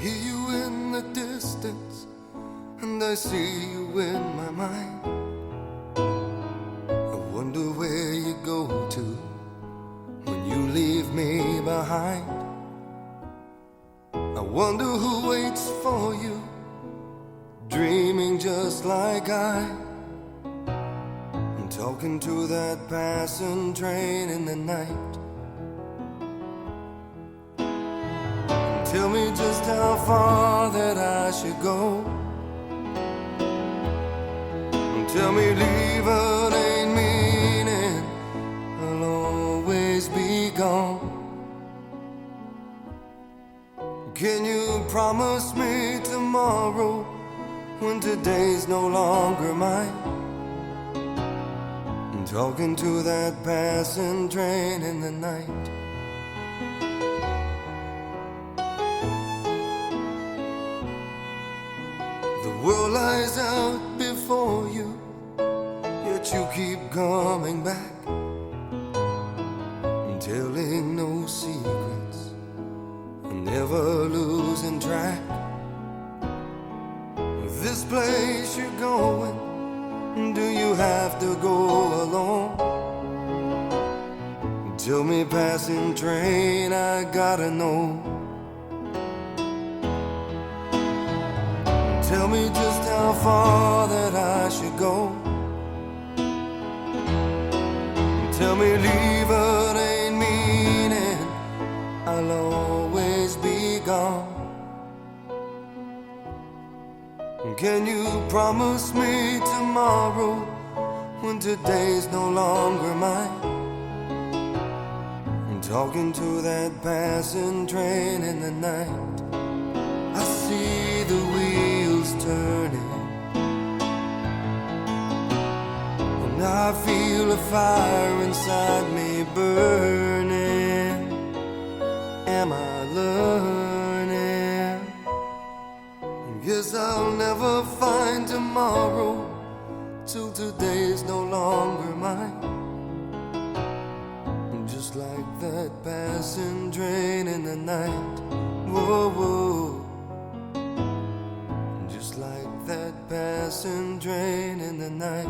hear you in the distance, and I see you in my mind. I wonder where you go to when you leave me behind. I wonder who waits for you, dreaming just like I'm talking to that passing train in the night. Tell me just how far that I should go. Tell me leaving ain't meaning I'll always be gone. Can you promise me tomorrow, when today's no longer mine? I'm talking to that passing train in the night. The world lies out before you, yet you keep coming back, telling no secrets, never losing track. This place you're going, do you have to go alone? Tell me, passing train, I gotta know. Tell me just how far that I should go. Tell me leaving ain't meaning I'll always be gone. Can you promise me tomorrow, when today's no longer mine? I'm talking to that passing train in the night. I see the wheels turning, and I feel a fire inside me burning. Am I learning? Guess I'll never find tomorrow, till today's no longer mine. Just like that passing train in the night. Whoa, whoa. Just like that passing train in the night.